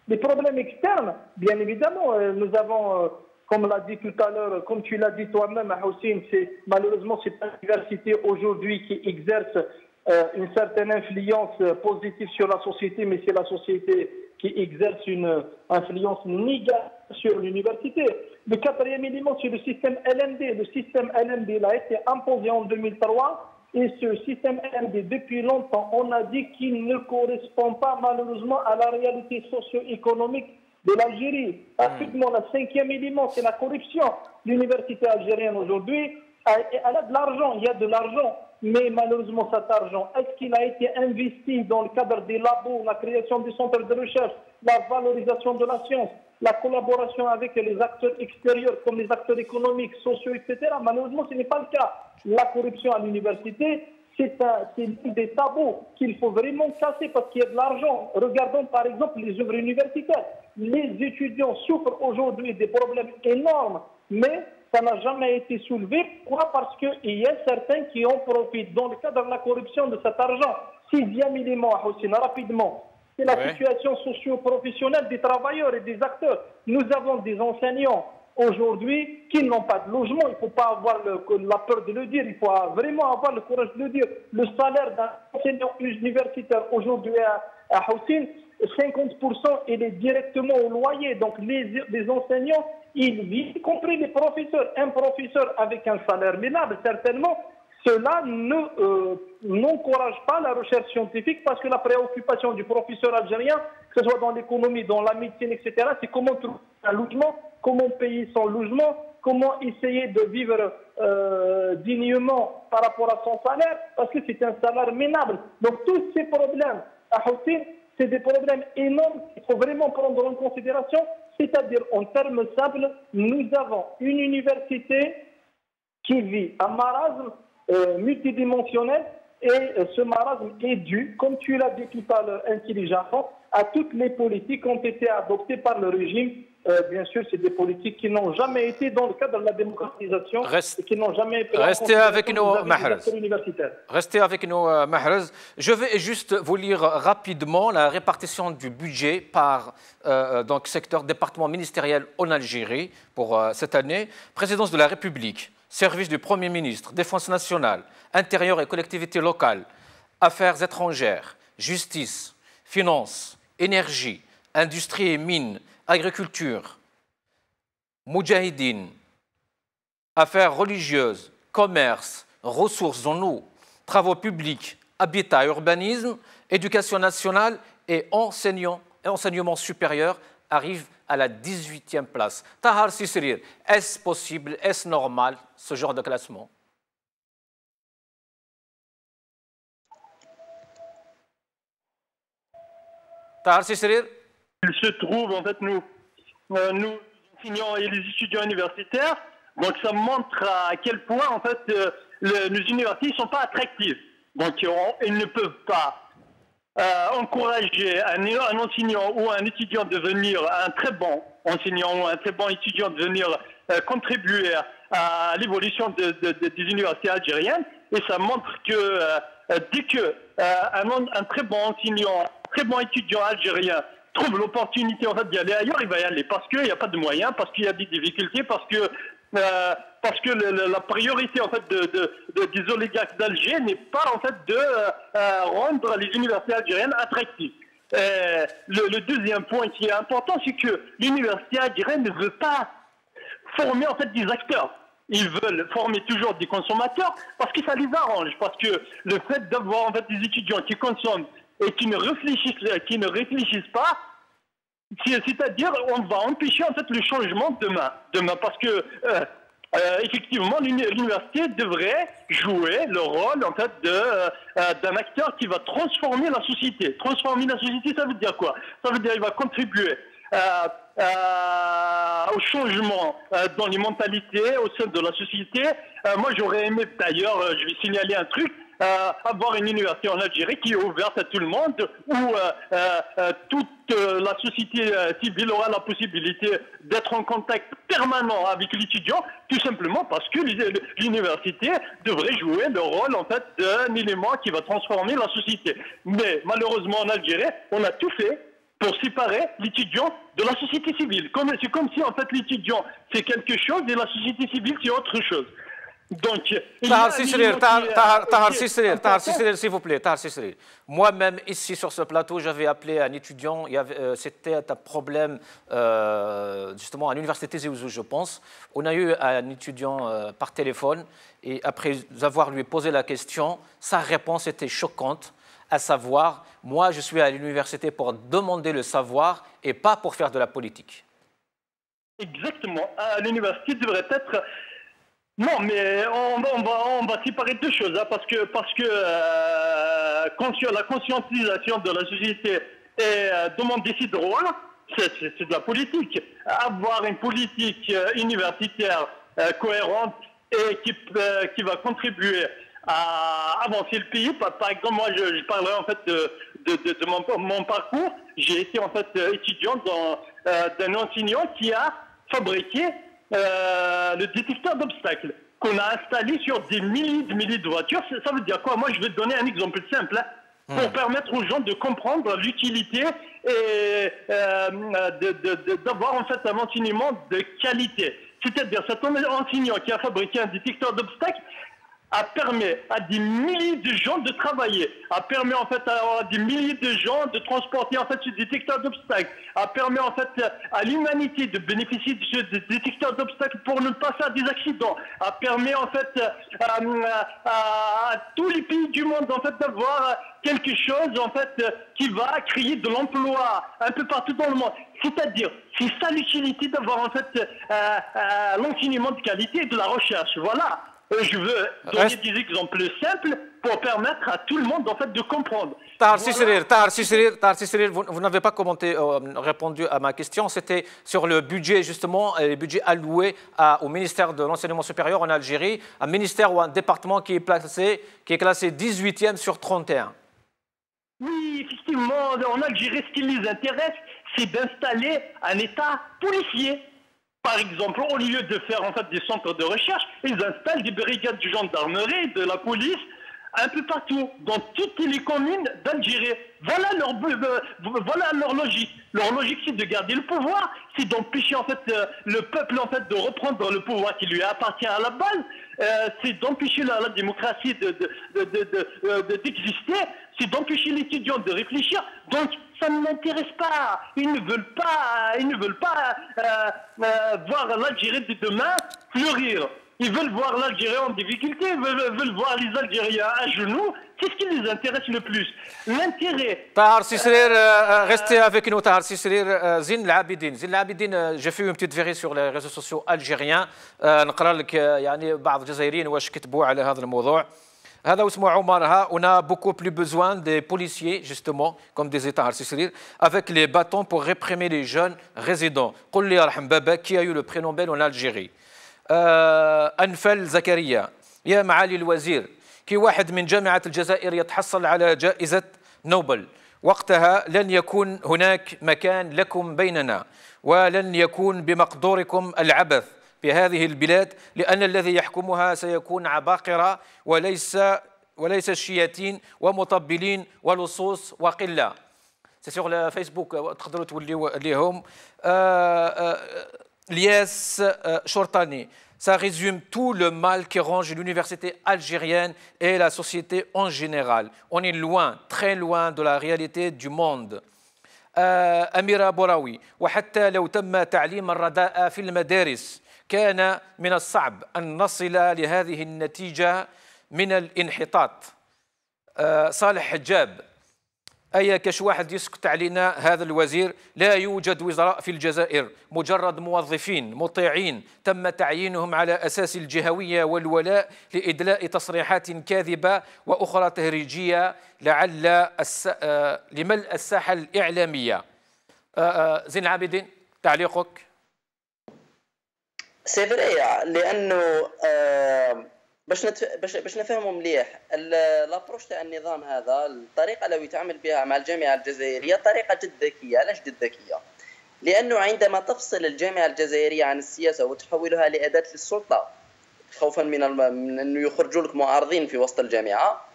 Les problèmes externes, bien évidemment, nous avons... Comme l'a dit tout à l'heure, comme tu l'as dit toi-même, Hossim, malheureusement, c'est une université aujourd'hui qui exerce une certaine influence positive sur la société, mais c'est la société qui exerce une influence négative sur l'université. Le quatrième élément, c'est le système LMD. Le système LMD il a été imposé en 2003 et ce système LMD, depuis longtemps, on a dit qu'il ne correspond pas malheureusement à la réalité socio-économique de l'Algérie. Absolument, le cinquième élément, c'est la corruption. L'université algérienne aujourd'hui, elle a de l'argent, il y a de l'argent. Mais malheureusement, cet argent, est-ce qu'il a été investi dans le cadre des labos, la création des centres de recherche, la valorisation de la science, la collaboration avec les acteurs extérieurs comme les acteurs économiques, sociaux, etc. Malheureusement, ce n'est pas le cas. La corruption à l'université, c'est des tabous qu'il faut vraiment casser parce qu'il y a de l'argent. Regardons par exemple les œuvres universitaires. Les étudiants souffrent aujourd'hui des problèmes énormes, mais ça n'a jamais été soulevé. Pourquoi? Parce qu'il y a certains qui en profitent dans le cadre de la corruption de cet argent. Sixième élément, Houssine, rapidement, c'est la situation socio-professionnelle des travailleurs et des acteurs. Nous avons des enseignants aujourd'hui qui n'ont pas de logement. Il ne faut pas avoir la peur de le dire, il faut vraiment avoir le courage de le dire. Le salaire d'un enseignant universitaire aujourd'hui à Houssine, 50% il est directement au loyer. Donc les enseignants, ils vivent, y compris les professeurs. Un professeur avec un salaire minable, certainement, cela n'encourage pas la recherche scientifique parce que la préoccupation du professeur algérien, que ce soit dans l'économie, dans la médecine, etc., c'est comment trouver un logement, comment payer son logement, comment essayer de vivre dignement par rapport à son salaire, parce que c'est un salaire minable. Donc tous ces problèmes à Houssine, c'est des problèmes énormes qu'il faut vraiment prendre en considération. C'est-à-dire, en termes simples, nous avons une université qui vit un marasme multidimensionnel et ce marasme est dû, comme tu l'as dit tout à l'heure intelligemment, à toutes les politiques qui ont été adoptées par le régime. Bien sûr, c'est des politiques qui n'ont jamais été dans le cadre de la démocratisation et qui n'ont jamais été Restez avec nous, Mahrez. Restez avec nous, Mahrez. Je vais juste vous lire rapidement la répartition du budget par donc secteur département ministériel en Algérie pour cette année. Présidence de la République, service du Premier ministre, défense nationale, intérieur et collectivités locales, affaires étrangères, justice, finances, énergie, industrie et mines, agriculture, moudjahidine, affaires religieuses, commerce, ressources en eau, travaux publics, habitat, urbanisme, éducation nationale et enseignement supérieur arrivent à la 18e place. Tahar Sisrir, est-ce possible, est-ce normal ce genre de classement? Tahar Sisrir? Il se trouve, en fait, nous enseignants et les étudiants universitaires, donc ça montre à quel point, en fait, nos universités ne sont pas attractives. Donc, ils ne peuvent pas encourager un enseignant ou un étudiant de venir, un très bon enseignant ou un très bon étudiant de venir contribuer à l'évolution des universités algériennes. Et ça montre que dès qu'un très bon enseignant, un très bon étudiant algérien trouve l'opportunité en fait d'y aller ailleurs, il va y aller parce qu'il n'y a pas de moyens, parce qu'il y a des difficultés, parce que la priorité en fait des oligarques d'Alger n'est pas en fait de rendre les universités algériennes attractives. Le deuxième point qui est important, c'est que l'université algérienne ne veut pas former en fait des acteurs. Ils veulent former toujours des consommateurs parce que ça les arrange, parce que le fait d'avoir en fait des étudiants qui consomment et qui ne réfléchissent pas, c'est-à-dire on va empêcher en fait le changement demain parce que effectivement l'université devrait jouer le rôle en fait d'un acteur qui va transformer la société. Transformer la société, ça veut dire quoi? Ça veut dire qu'il va contribuer au changement dans les mentalités au sein de la société. Moi j'aurais aimé d'ailleurs, je vais signaler un truc, avoir une université en Algérie qui est ouverte à tout le monde, où toute la société civile aura la possibilité d'être en contact permanent avec l'étudiant, tout simplement parce que l'université devrait jouer le rôle en fait d'un élément qui va transformer la société. Mais malheureusement en Algérie, on a tout fait pour séparer l'étudiant de la société civile. C'est comme si en fait l'étudiant c'est quelque chose et la société civile c'est autre chose. Donc, Tahar Sisserir, s'il vous plaît, Tahar Sisserir. Moi-même, ici sur ce plateau, j'avais appelé un étudiant, c'était un problème, justement, à l'université Tizi Ouzou, je pense. On a eu un étudiant par téléphone, et après avoir lui posé la question, sa réponse était choquante, à savoir, moi, je suis à l'université pour demander le savoir et pas pour faire de la politique. Exactement. À l'université devrait être... Non, mais on va séparer deux choses, hein, parce que la conscientisation de la société et demander ses droits, c'est de la politique. Avoir une politique universitaire cohérente et qui va contribuer à avancer le pays. Par exemple, moi, je parlerai en fait de mon parcours. J'ai été en fait étudiant d'un enseignant qui a fabriqué le détecteur d'obstacles qu'on a installé sur des milliers de voitures. Ça veut dire quoi? Moi, je vais te donner un exemple simple, hein, pour permettre aux gens de comprendre l'utilité et d'avoir en fait un enseignement de qualité. C'est-à-dire, cet enseignant qui a fabriqué un détecteur d'obstacles a permis à des milliers de gens de travailler, a permis en fait à des milliers de gens de transporter en fait ce détecteur d'obstacles, a permis en fait à l'humanité de bénéficier de ce détecteur d'obstacles pour ne pas faire des accidents, a permis en fait à tous les pays du monde en fait d'avoir quelque chose en fait qui va créer de l'emploi un peu partout dans le monde. C'est-à-dire, c'est ça l'utilité d'avoir en fait l'enseignement de qualité et de la recherche. Voilà. Je veux donner des exemples simples pour permettre à tout le monde en fait de comprendre. Tahar Sisserir, vous n'avez pas répondu à ma question. C'était sur le budget, justement, le budget alloué au ministère de l'Enseignement supérieur en Algérie, un ministère ou un département qui est classé 18e sur 31. Oui, effectivement, en Algérie, ce qui les intéresse, c'est d'installer un État policier. Par exemple, au lieu de faire en fait des centres de recherche, ils installent des brigades de gendarmerie, de la police, un peu partout, dans toutes les communes d'Algérie. Voilà leur logique. Leur logique, c'est de garder le pouvoir, c'est d'empêcher en fait le peuple en fait de reprendre le pouvoir qui lui appartient à la base. C'est d'empêcher la démocratie d'exister. C'est d'empêcher les étudiants de réfléchir. Donc, ça ne m'intéresse pas. Ils ne veulent pas voir l'Algérie de demain fleurir. Ils veulent voir l'Algérie en difficulté, ils veulent voir les Algériens à genoux. C'est ce qui les intéresse le plus. L'intérêt... Tahar Sisserir, restez avec nous, Tahar Sisserir. Zine Labidine, j'ai fait une petite vérité sur les réseaux sociaux algériens. نقرأ لك يعني بعض الجزائريين واش كتبوا على هذا الموضوع. هذا اسمه عمر. On a beaucoup plus besoin des policiers, justement, comme disait Tahar Sisserir, avec les bâtons pour réprimer les jeunes résidents. قل لي يرحم باباك, qui a eu le prix Nobel en Algérie. أنفل زكريا, يا معالي الوزير, كي واحد من جامعة الجزائر يتحصل على جائزة نوبل, وقتها لن يكون هناك مكان لكم بيننا, ولن يكون بمقدوركم العبث في هذه البلاد, لأن الذي يحكمها سيكون عباقرة وليس الشياطين ومطبلين ولصوص وقلة. C'est sur le Facebook, تقدروا توليوا ليهم. Lies Shortani, ça résume tout le mal qui ronge l'université algérienne et la société en général. On est loin, très loin de la réalité du monde. أميرة بوراوي, وحتى لو تم تعليم الرداء في المدارس كان من الصعب أن نصل لهذه النتيجة من الانحطاط. صالح حجاب, أي كش واحد يسكت علينا هذا الوزير. لا يوجد وزراء في الجزائر, مجرد موظفين مطيعين تم تعيينهم على أساس الجهوية والولاء لإدلاء تصريحات كاذبة وأخرى تهريجية لملء الساحة الإعلامية. زين العابدين, تعليقك؟ سي فري, لأنه باش نفهموا مليح لابروش تاع النظام هذا, الطريقه اللي يتعامل بها مع الجامعه الجزائريه طريقه جد ذكيه. علاش جد ذكيه؟ لانه عندما تفصل الجامعه الجزائريه عن السياسه وتحولها لاداه للسلطه خوفا من انه يخرجوا لك معارضين في وسط الجامعه,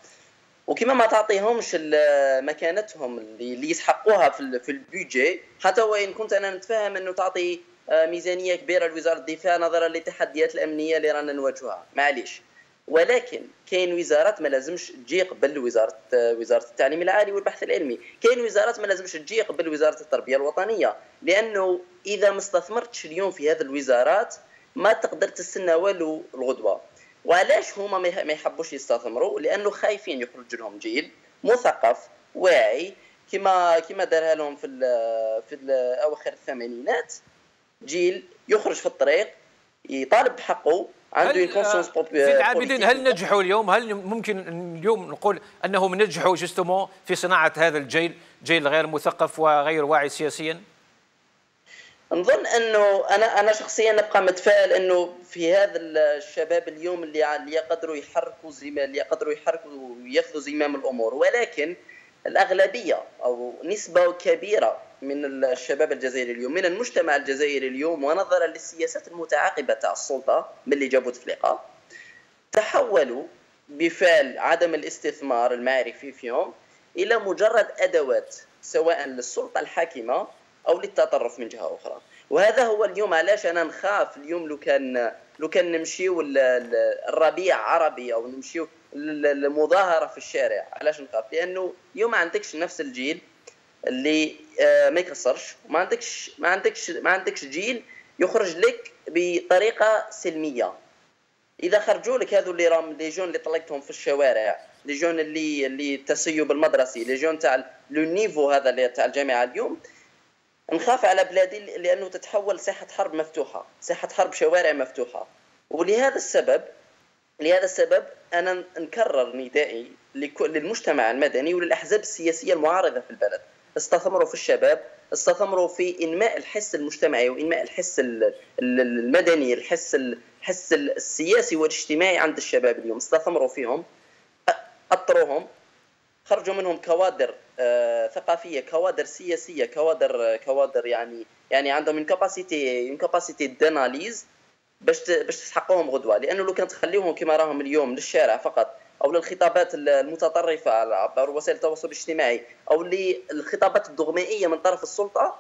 وكما ما تعطيهمش مكانتهم اللي يسحقوها في البيجي, حتى وان كنت انا نتفهم انه تعطي ميزانيه كبيره لوزاره الدفاع نظرا للتحديات الامنيه اللي رانا نواجهها، معليش. ولكن كاين وزارات ما لازمش تجي قبل وزاره التعليم العالي والبحث العلمي، كاين وزارات ما لازمش تجي قبل وزاره التربيه الوطنيه، لانه اذا ما استثمرتش اليوم في هذه الوزارات ما تقدر تستنى والو الغدوه. وعلاش هما ما يحبوش يستثمروا؟ لانه خايفين يخرج لهم جيل مثقف واعي كما دارها لهم في اواخر الثمانينات، جيل يخرج في الطريق يطالب بحقه، عنده كونسونس زين العابدين. هل نجحوا اليوم؟ هل ممكن اليوم نقول انهم نجحوا جوستومون في صناعه هذا الجيل، جيل غير مثقف وغير واعي سياسيا؟ نظن انه انا شخصيا نبقى متفائل انه في هذا الشباب اليوم اللي يقدروا يحركوا وياخذوا زمام الامور، ولكن الاغلبيه او نسبه كبيره من الشباب الجزائري اليوم، من المجتمع الجزائري اليوم، ونظرا للسياسات المتعاقبه تاع السلطه ملي جابوا تفليقه، تحولوا بفعل عدم الاستثمار المعرفي فيهم الى مجرد ادوات سواء للسلطه الحاكمه او للتطرف من جهه اخرى. وهذا هو اليوم علاش انا نخاف اليوم لو كان نمشيو الربيع عربي او نمشيو المظاهره في الشارع. علاش نخاف؟ لانه اليوم ما عندكش نفس الجيل اللي ما يكسرش، ما عندكش جيل يخرج لك بطريقه سلميه. اذا خرجوا لك هذو اللي راهم لي جون اللي طلقتهم في الشوارع، لي جون اللي التسيب المدرسي، لي جون تاع لو نيفو هذا اللي تاع الجامعه اليوم، نخاف على بلادي لانه تتحول ساحه حرب مفتوحه، ساحه حرب شوارع مفتوحه. ولهذا السبب انا نكرر ندائي للمجتمع المدني وللاحزاب السياسيه المعارضه في البلد، استثمروا في الشباب، استثمروا في انماء الحس المجتمعي وانماء الحس المدني، الحس السياسي والاجتماعي عند الشباب اليوم، استثمروا فيهم، اطروهم، خرجوا منهم كوادر ثقافيه، كوادر سياسيه، كوادر يعني عندهم من كاباسيتي داناليز باش تسحقوهم غدوه. لانه لو كانت تخليوهم كما راهم اليوم للشارع فقط او للخطابات المتطرفه عبر وسائل التواصل الاجتماعي او للخطابات الدغمائيه من طرف السلطه،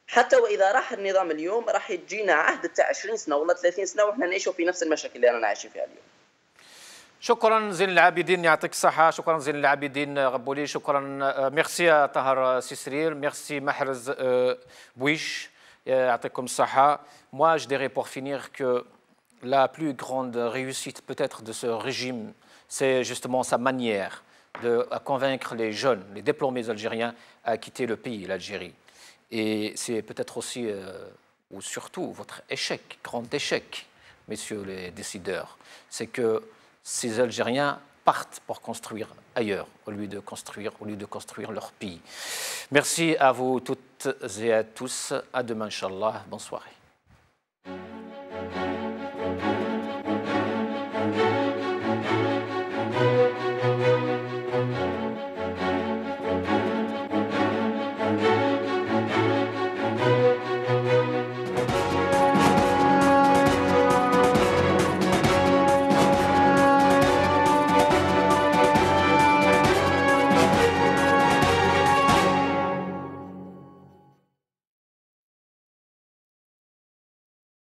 حتى واذا راح النظام اليوم راح يجينا عهد تاع 20 سنه ولا 30 سنه واحنا نعيشوا في نفس المشاكل اللي رانا عايشين فيها اليوم. شكرا زين العابدين، يعطيك الصحة. شكرا زين العابدين غبولي. شكرا ميرسي طاهر سيسرير، ميرسي محرز بويش، يعطيكم الصحة. Moi, je dirais pour finir que la plus grande réussite peut-être de ce régime, c'est justement sa manière de convaincre les jeunes, les diplômés algériens à quitter le pays, l'Algérie. Et c'est peut-être aussi, ou surtout, votre échec, grand échec, messieurs les décideurs, c'est que ces Algériens partent pour construire ailleurs, au lieu de construire leur pays. Merci à vous toutes et à tous. À demain, Inch'Allah. Bonne soirée.